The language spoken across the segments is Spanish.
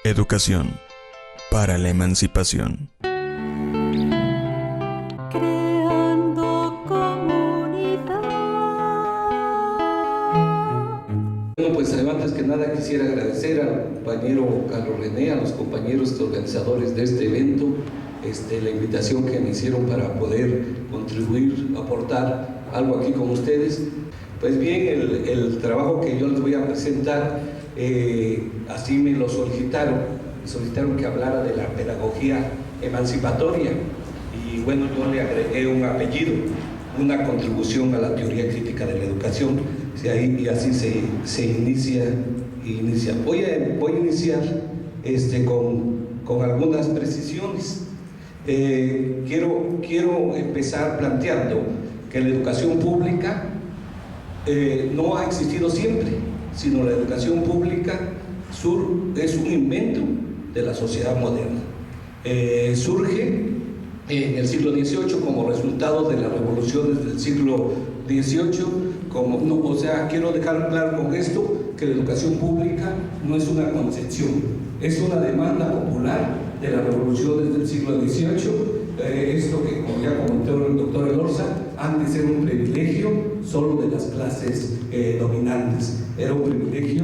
Educación para la emancipación. Creando comunidad. Bueno, pues antes que nada quisiera agradecer al compañero Carlos René, a los compañeros organizadores de este evento, la invitación que me hicieron para poder contribuir, aportar algo aquí con ustedes. Pues bien, el trabajo que yo les voy a presentar, así me lo solicitaron que hablara de la pedagogía emancipatoria, y bueno, yo le agregué un apellido, una contribución a la teoría crítica de la educación, y así se inicia. Voy a iniciar con algunas precisiones. Quiero empezar planteando que la educación pública no ha existido siempre, sino la educación pública es un invento de la sociedad moderna. Surge en el siglo XVIII como resultado de las revoluciones del siglo XVIII. Quiero dejar claro con esto que la educación pública no es una concepción, es una demanda popular de las revoluciones del siglo XVIII. Esto que, como ya comentó el doctor Elorza, antes era un privilegio solo de las clases dominantes, era un privilegio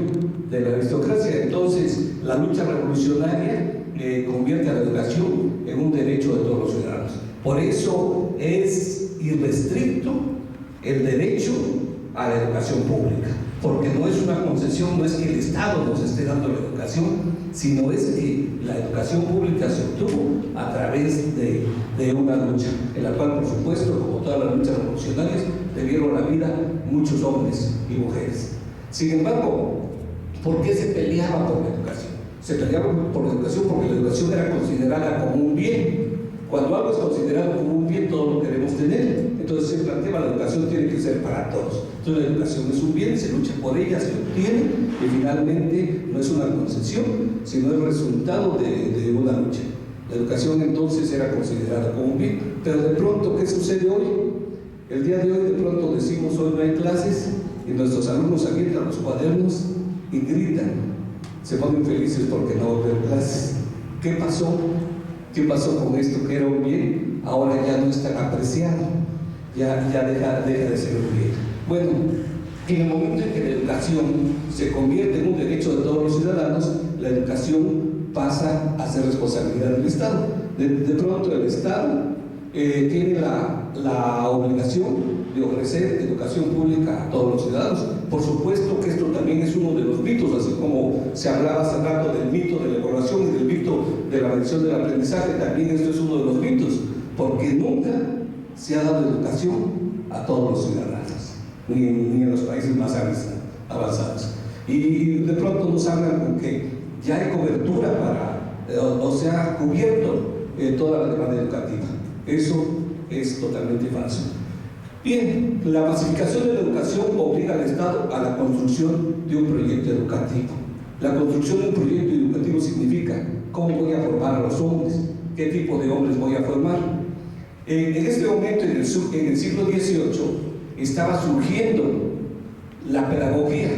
de la aristocracia. Entonces, la lucha revolucionaria convierte a la educación en un derecho de todos los ciudadanos. Por eso es irrestricto el derecho a la educación pública, porque no es una concesión, no es que el Estado nos esté dando la educación, sino es que la educación pública se obtuvo a través de una lucha, en la cual, por supuesto, como todas las luchas revolucionarias, le dieron la vida muchos hombres y mujeres. Sin embargo, ¿por qué se peleaba por la educación? Se peleaba por la educación porque la educación era considerada como un bien. Cuando algo es considerado como un bien, todos lo queremos tener. Entonces se plantea, la educación tiene que ser para todos. Entonces la educación es un bien, se lucha por ella, se obtiene, y finalmente no es una concesión, sino el resultado de una lucha. La educación entonces era considerada como un bien. Pero de pronto, ¿qué sucede hoy? El día de hoy de pronto decimos, hoy no hay clases, y nuestros alumnos avientan los cuadernos y gritan. Se ponen felices porque no va a haber clases. ¿Qué pasó? ¿Qué pasó con esto que era un bien? Ahora ya no es tan apreciado, ya deja de ser un bien. Bueno, en el momento en que la educación se convierte en un derecho de todos los ciudadanos, la educación pasa a ser responsabilidad del Estado. De pronto el Estado tiene la obligación de ofrecer educación pública a todos los ciudadanos. Por supuesto que esto también es uno de los mitos, así como se hablaba hace rato del mito de la evaluación y del mito de la medición del aprendizaje, también esto es uno de los mitos, porque nunca se ha dado educación a todos los ciudadanos, ni en los países más avanzados. Y de pronto nos hablan con que ya hay cobertura para, cubierto toda la demanda educativa. Eso es totalmente falso. Bien, la masificación de la educación obliga al Estado a la construcción de un proyecto educativo. La construcción de un proyecto educativo significa cómo voy a formar a los hombres, qué tipo de hombres voy a formar. En este momento, en el siglo XVIII, estaba surgiendo la pedagogía.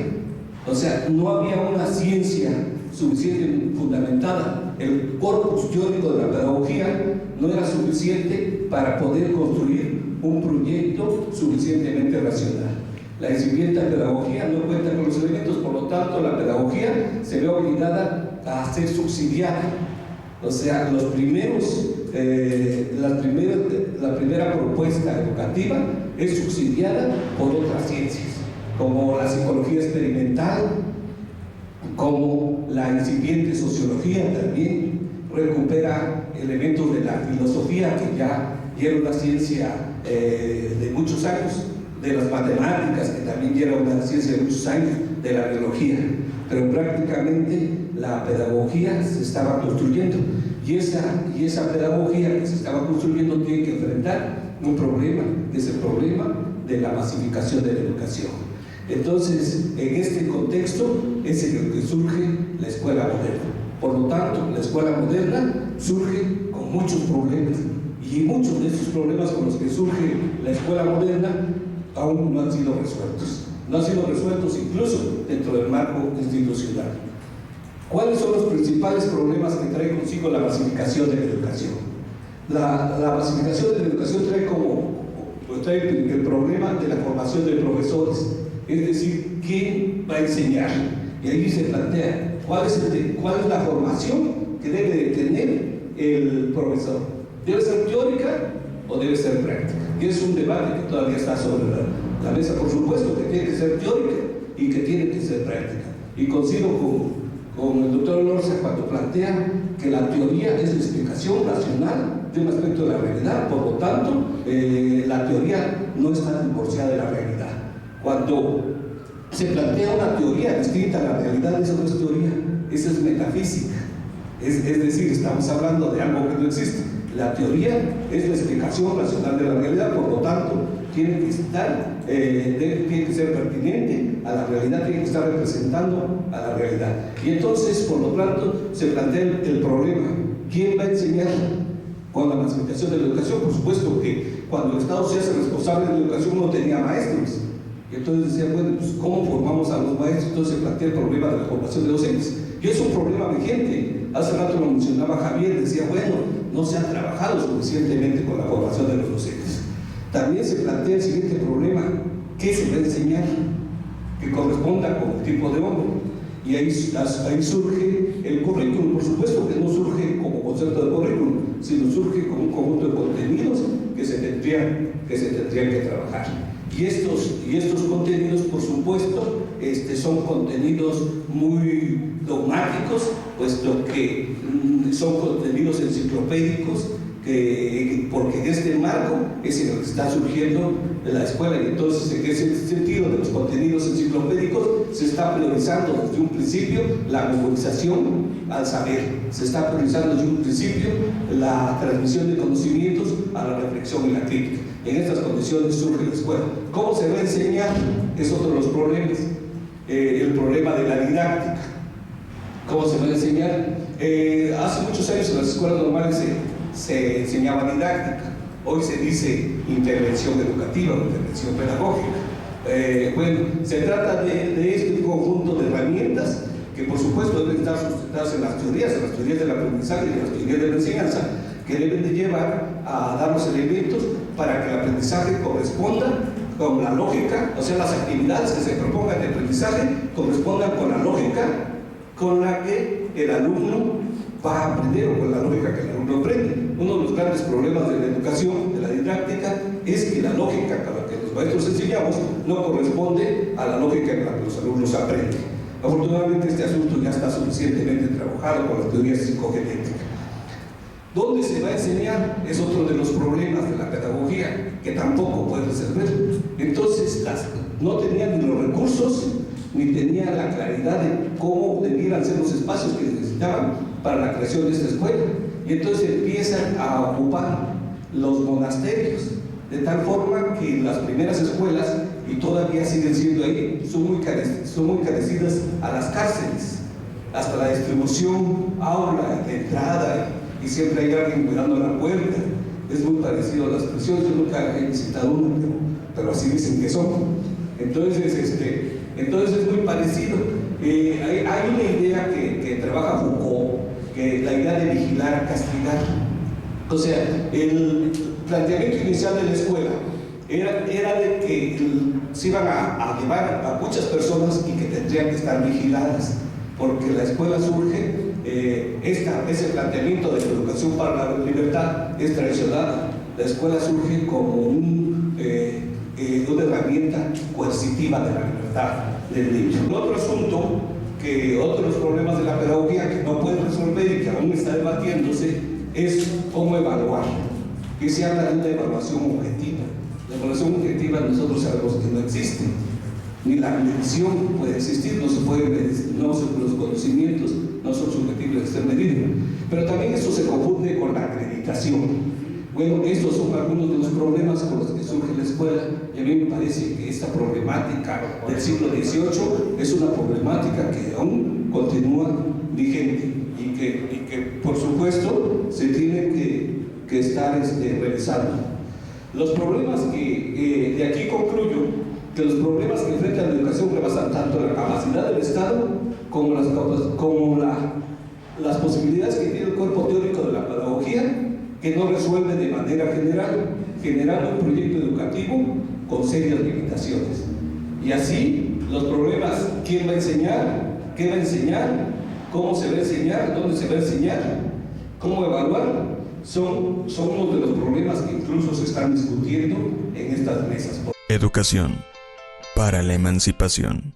O sea, no había una ciencia suficiente fundamentada. El corpus teórico de la pedagogía no era suficiente para poder construir un proyecto suficientemente racional. La incipiente pedagogía no cuenta con los elementos, por lo tanto la pedagogía se ve obligada a ser subsidiada. O sea, la primera propuesta educativa es subsidiada por otras ciencias, como la psicología experimental, como la incipiente sociología también recupera elementos de la filosofía, que ya era una ciencia de muchos años, de las matemáticas, que también era una ciencia de muchos años, de la biología, pero prácticamente la pedagogía se estaba construyendo, y esa pedagogía que se estaba construyendo tiene que enfrentar un problema, que es el problema de la masificación de la educación. Entonces, en este contexto es en el que surge la escuela moderna. Por lo tanto, la escuela moderna surge con muchos problemas, y muchos de esos problemas con los que surge la escuela moderna aún no han sido resueltos. No han sido resueltos incluso dentro del marco institucional. ¿Cuáles son los principales problemas que trae consigo la masificación de la educación? La masificación de la educación trae el problema de la formación de profesores, es decir, ¿quién va a enseñar? Y ahí se plantea cuál es la formación que debe de tener el profesor. ¿Debe ser teórica o debe ser práctica? Y es un debate que todavía está sobre la mesa. Por supuesto que tiene que ser teórica y que tiene que ser práctica. Y coincido con el doctor Elorza cuando plantea que la teoría es la explicación racional de un aspecto de la realidad. Por lo tanto, la teoría no está divorciada de la realidad. Cuando se plantea una teoría distinta a la realidad, eso no es teoría, eso es metafísica. Es decir, estamos hablando de algo que no existe. La teoría es la explicación racional de la realidad, por lo tanto, tiene que ser pertinente a la realidad, tiene que estar representando a la realidad. Y entonces, por lo tanto, se plantea el problema: ¿quién va a enseñar? Con la masificación de la educación, por supuesto que cuando el Estado se hace responsable de la educación no tenía maestros. Y entonces decía, bueno, pues ¿cómo formamos a los maestros? Entonces se plantea el problema de la formación de docentes. Y es un problema vigente. Hace rato lo mencionaba Javier, decía, bueno, no se ha trabajado suficientemente con la formación de los docentes. También se plantea el siguiente problema: ¿qué se va a enseñar? Que corresponda con el tipo de hombre. Y ahí surge el currículum. Por supuesto que no surge como concepto de currículum, sino surge como un conjunto de contenidos que se tendrían que trabajar. Y estos contenidos, por supuesto, son contenidos muy dogmáticos, puesto que son contenidos enciclopédicos, porque en este marco es en el que está surgiendo la escuela. Y entonces, en ese sentido de los contenidos enciclopédicos, se está priorizando desde un principio la memorización al saber, se está priorizando desde un principio la transmisión de conocimientos a la reflexión y la crítica. En estas condiciones surge la escuela. ¿Cómo se va a enseñar? Es otro de los problemas. El problema de la didáctica. ¿Cómo se va a enseñar? Hace muchos años en las escuelas normales se enseñaba didáctica. Hoy se dice intervención educativa o intervención pedagógica. Bueno, se trata de este conjunto de herramientas que por supuesto deben estar sustentadas en las teorías del aprendizaje y en las teorías de la enseñanza, que deben de llevar a dar los elementos para que el aprendizaje corresponda con la lógica, o sea, las actividades que se propongan de aprendizaje correspondan con la lógica con la que el alumno va a aprender, o con la lógica que el alumno aprende. Uno de los grandes problemas de la educación, de la didáctica, es que la lógica con la que los maestros enseñamos no corresponde a la lógica en la que los alumnos aprenden. Afortunadamente este asunto ya está suficientemente trabajado con las teorías psicogenéticas. ¿Dónde se va a enseñar? Es otro de los problemas de la pedagogía, que tampoco puede resolver. Entonces, no tenían ni los recursos, ni tenían la claridad de cómo debieran ser los espacios que necesitaban para la creación de esta escuela. Y entonces empiezan a ocupar los monasterios, de tal forma que las primeras escuelas, y todavía siguen siendo ahí, son muy carecidas a las cárceles. Hasta la distribución, aula, de entrada, y siempre hay alguien cuidando la puerta. Es muy parecido a las prisiones. Yo nunca he visitado una, pero así dicen que son. Entonces es muy parecido. Hay una idea que trabaja Foucault, que la idea de vigilar, castigar. O sea, el planteamiento inicial de la escuela era de que se iban a llevar a muchas personas y que tendrían que estar vigiladas, porque la escuela surge. Ese planteamiento de la educación para la libertad es traicionada. La escuela surge como una herramienta coercitiva de la libertad del niño. Otro asunto, otro de los problemas de la pedagogía que no puede resolver y que aún está debatiéndose, es cómo evaluar. Que se habla de una evaluación objetiva. La evaluación objetiva nosotros sabemos que no existe, ni la medición puede existir, los conocimientos no son susceptibles de ser medidos. Pero también esto se confunde con la acreditación. Bueno, estos son algunos de los problemas con los que surge la escuela, y a mí me parece que esta problemática del siglo XVIII es una problemática que aún continúa vigente y que por supuesto se tiene que estar revisando. Los problemas de aquí concluyo que los problemas que enfrenta la educación rebasan tanto la capacidad del Estado las posibilidades que tiene el cuerpo teórico de la pedagogía, que no resuelve de manera general, generando un proyecto educativo con serias limitaciones. Y así los problemas: ¿quién va a enseñar? ¿Qué va a enseñar? ¿Cómo se va a enseñar? ¿Dónde se va a enseñar? ¿Cómo evaluar? Son uno de los problemas que incluso se están discutiendo en estas mesas. Educación para la emancipación.